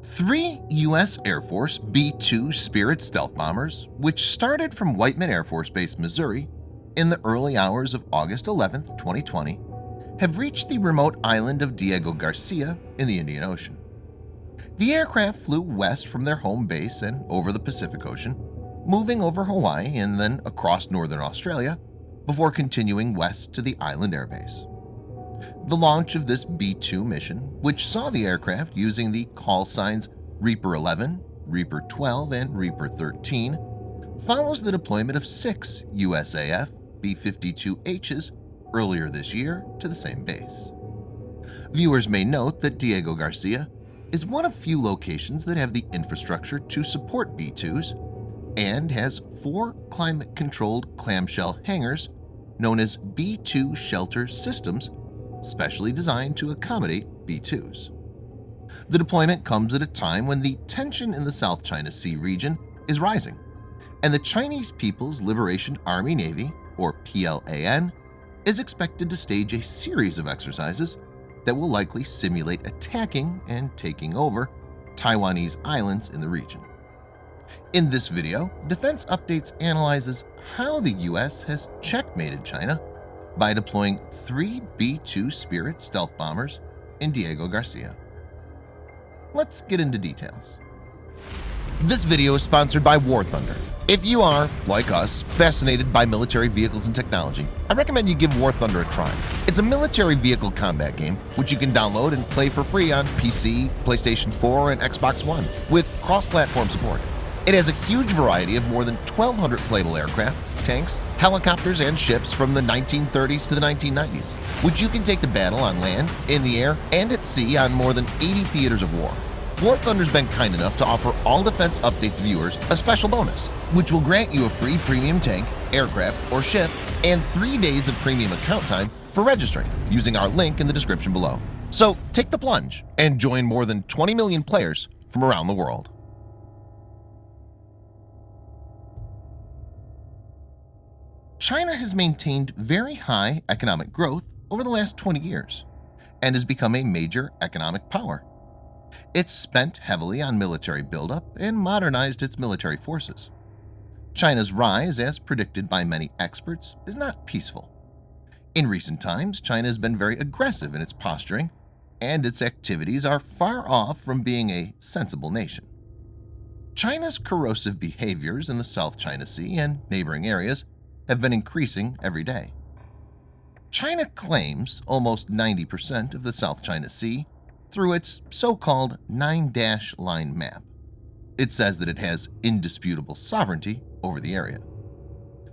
Three U.S. Air Force B-2 Spirit stealth bombers, which started from Whiteman Air Force Base, Missouri, in the early hours of August 11, 2020, have reached the remote island of Diego Garcia in the Indian Ocean. The aircraft flew west from their home base and over the Pacific Ocean, moving over Hawaii and then across northern Australia before continuing west to the island airbase. The launch of this B-2 mission, which saw the aircraft using the call signs Reaper 11, Reaper 12, and Reaper 13, follows the deployment of 6 USAF B-52Hs earlier this year to the same base. Viewers may note that Diego Garcia is one of few locations that have the infrastructure to support B-2s and has 4 climate-controlled clamshell hangars known as B-2 shelter systems, specially designed to accommodate B-2s. The deployment comes at a time when the tension in the South China Sea region is rising, and the Chinese People's Liberation Army Navy, or PLAN, is expected to stage a series of exercises that will likely simulate attacking and taking over Taiwanese islands in the region. In this video, Defense Updates analyzes how the U.S. has checkmated China by deploying 3 B-2 Spirit stealth bombers in Diego Garcia. Let's get into details. This video is sponsored by War Thunder. If you are, like us, fascinated by military vehicles and technology, I recommend you give War Thunder a try. It's a military vehicle combat game which you can download and play for free on PC, PlayStation 4, and Xbox One with cross-platform support. It has a huge variety of more than 1,200 playable aircraft, tanks, helicopters, and ships from the 1930s to the 1990s, which you can take to battle on land, in the air, and at sea on more than 80 theaters of war. War Thunder's been kind enough to offer all Defense Updates viewers a special bonus, which will grant you a free premium tank, aircraft, or ship, and 3 days of premium account time for registering using our link in the description below. So take the plunge and join more than 20 million players from around the world. China has maintained very high economic growth over the last 20 years and has become a major economic power. It's spent heavily on military buildup and modernized its military forces. China's rise, as predicted by many experts, is not peaceful. In recent times, China has been very aggressive in its posturing, and its activities are far off from being a sensible nation. China's corrosive behaviors in the South China Sea and neighboring areas have been increasing every day. China claims almost 90% of the South China Sea through its so-called 9-dash line map. It says that it has indisputable sovereignty over the area.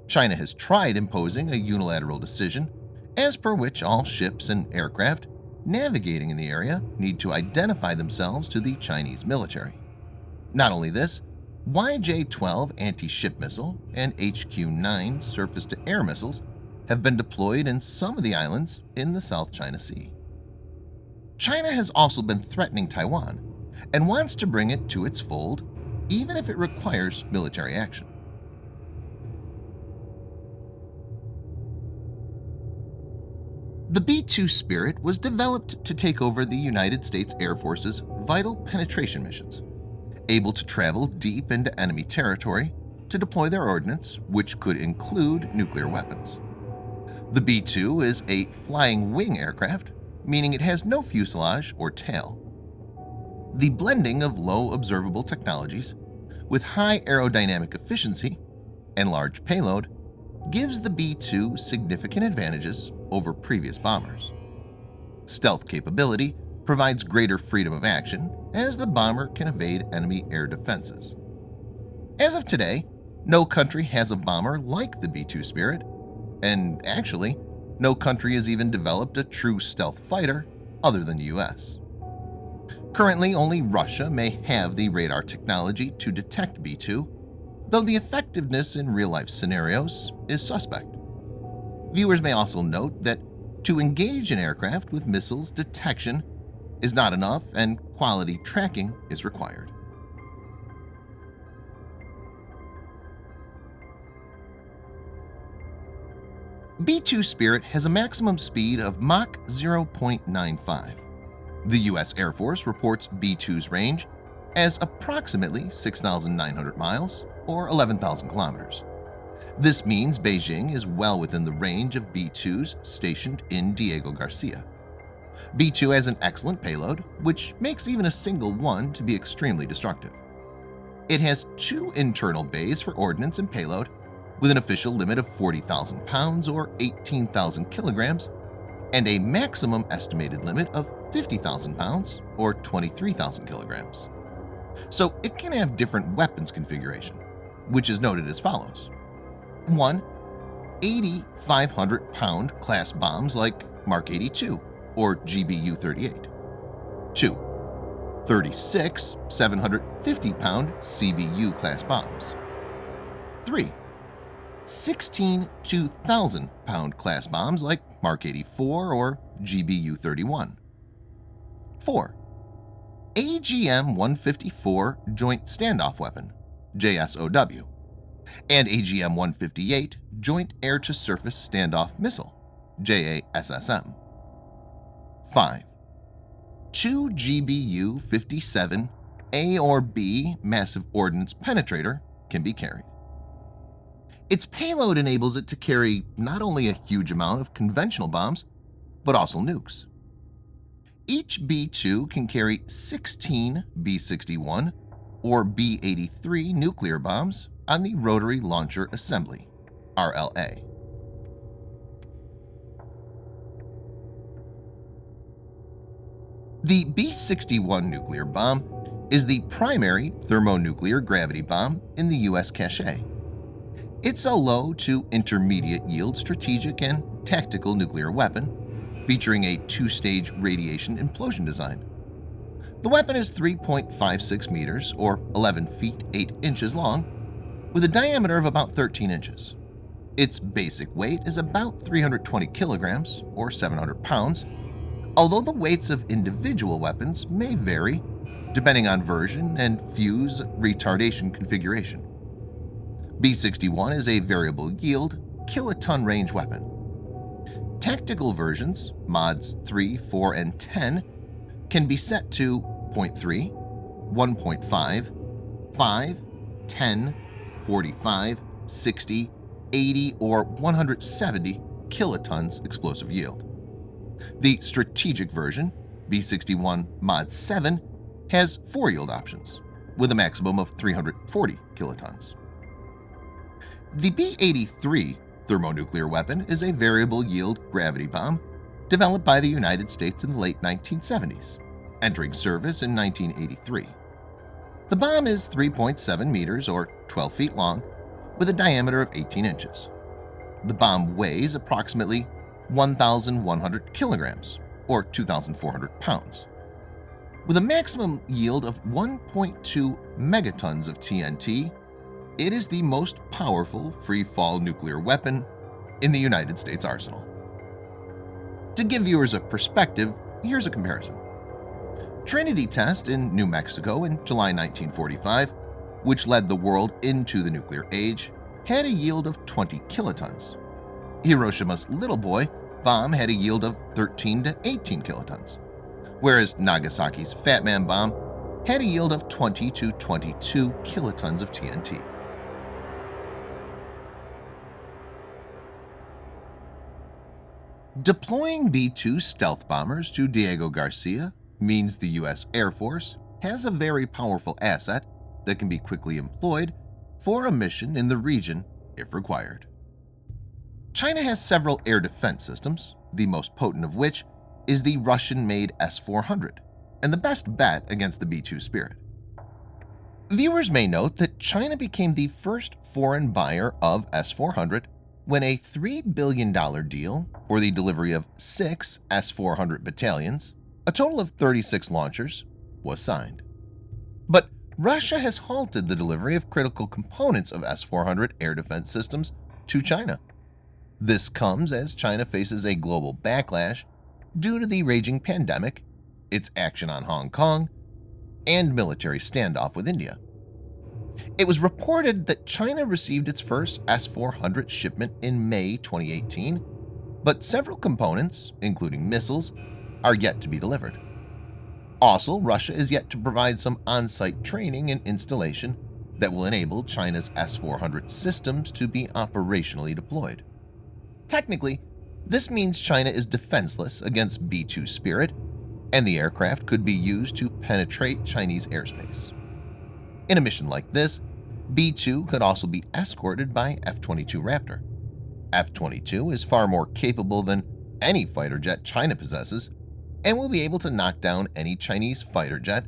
China has tried imposing a unilateral decision as per which all ships and aircraft navigating in the area need to identify themselves to the Chinese military. Not only this, YJ-12 anti-ship missile and HQ-9 surface-to-air missiles have been deployed in some of the islands in the South China Sea. China has also been threatening Taiwan and wants to bring it to its fold, even if it requires military action. The B-2 Spirit was developed to take over the United States Air Force's vital penetration missions, able to travel deep into enemy territory to deploy their ordnance, which could include nuclear weapons. The B-2 is a flying wing aircraft, meaning it has no fuselage or tail. The blending of low observable technologies with high aerodynamic efficiency and large payload gives the B-2 significant advantages over previous bombers. Stealth capability provides greater freedom of action as the bomber can evade enemy air defenses. As of today, no country has a bomber like the B-2 Spirit, and actually, no country has even developed a true stealth fighter other than the US. Currently, only Russia may have the radar technology to detect B-2, though the effectiveness in real-life scenarios is suspect. Viewers may also note that to engage an aircraft with missiles detection is not enough and quality tracking is required. B-2 Spirit has a maximum speed of Mach 0.95. The U.S. Air Force reports B-2's range as approximately 6,900 miles or 11,000 kilometers. This means Beijing is well within the range of B-2s stationed in Diego Garcia. B-2 has an excellent payload, which makes even a single one to be extremely destructive. It has 2 internal bays for ordnance and payload, with an official limit of 40,000 pounds or 18,000 kilograms, and a maximum estimated limit of 50,000 pounds or 23,000 kilograms. So it can have different weapons configuration, which is noted as follows. 1. 80 500-pound class bombs like Mark 82 or GBU-38. 2. 36 750-pound CBU class bombs. 3. 16 2,000-pound class bombs like Mark 84 or GBU-31. 4. AGM-154 Joint Standoff Weapon JSOW and AGM-158 Joint Air-to-Surface Standoff Missile JASSM. 5. 2 GBU-57 A or B Massive Ordnance Penetrator can be carried. Its payload enables it to carry not only a huge amount of conventional bombs, but also nukes. Each B-2 can carry 16 B-61 or B-83 nuclear bombs on the Rotary Launcher Assembly (RLA). The B-61 nuclear bomb is the primary thermonuclear gravity bomb in the U.S. cache. It's a low to intermediate yield strategic and tactical nuclear weapon featuring a 2-stage radiation implosion design. The weapon is 3.56 meters or 11 feet 8 inches long with a diameter of about 13 inches. Its basic weight is about 320 kilograms or 700 pounds, although the weights of individual weapons may vary depending on version and fuse retardation configuration. B-61 is a variable yield, kiloton range weapon. Tactical versions, mods 3, 4, and 10, can be set to 0.3, 1.5, 5, 10, 45, 60, 80, or 170 kilotons explosive yield. The strategic version, B-61 Mod 7, has 4 yield options, with a maximum of 340 kilotons. The B-83 thermonuclear weapon is a variable yield gravity bomb developed by the United States in the late 1970s, entering service in 1983. The bomb is 3.7 meters or 12 feet long with a diameter of 18 inches. The bomb weighs approximately 1,100 kilograms or 2,400 pounds. With a maximum yield of 1.2 megatons of TNT, it is the most powerful free-fall nuclear weapon in the United States arsenal. To give viewers a perspective, here's a comparison. Trinity test in New Mexico in July 1945, which led the world into the nuclear age, had a yield of 20 kilotons. Hiroshima's Little Boy bomb had a yield of 13 to 18 kilotons, whereas Nagasaki's Fat Man bomb had a yield of 20 to 22 kilotons of TNT. Deploying B-2 stealth bombers to Diego Garcia means the U.S. Air Force has a very powerful asset that can be quickly employed for a mission in the region if required. China has several air defense systems, the most potent of which is the Russian-made S-400 and the best bet against the B-2 Spirit. Viewers may note that China became the first foreign buyer of S-400 when a $3 billion deal for the delivery of 6 S-400 battalions, a total of 36 launchers, was signed. But Russia has halted the delivery of critical components of S-400 air defense systems to China. This comes as China faces a global backlash due to the raging pandemic, its action on Hong Kong, and military standoff with India. It was reported that China received its first S-400 shipment in May 2018, but several components, including missiles, are yet to be delivered. Also, Russia is yet to provide some on-site training and installation that will enable China's S-400 systems to be operationally deployed. Technically, this means China is defenseless against B-2 Spirit, and the aircraft could be used to penetrate Chinese airspace. In a mission like this, B-2 could also be escorted by F-22 Raptor. F-22 is far more capable than any fighter jet China possesses and will be able to knock down any Chinese fighter jet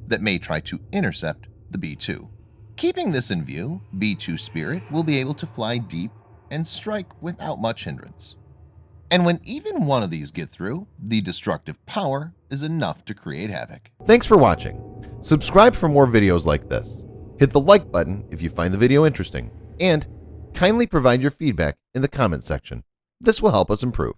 that may try to intercept the B-2. Keeping this in view, B-2 Spirit will be able to fly deep and strike without much hindrance. And when even one of these get through, the destructive power is enough to create havoc. Thanks for watching. Subscribe for more videos like this. Hit the like button if you find the video interesting, and kindly provide your feedback in the comment section. This will help us improve.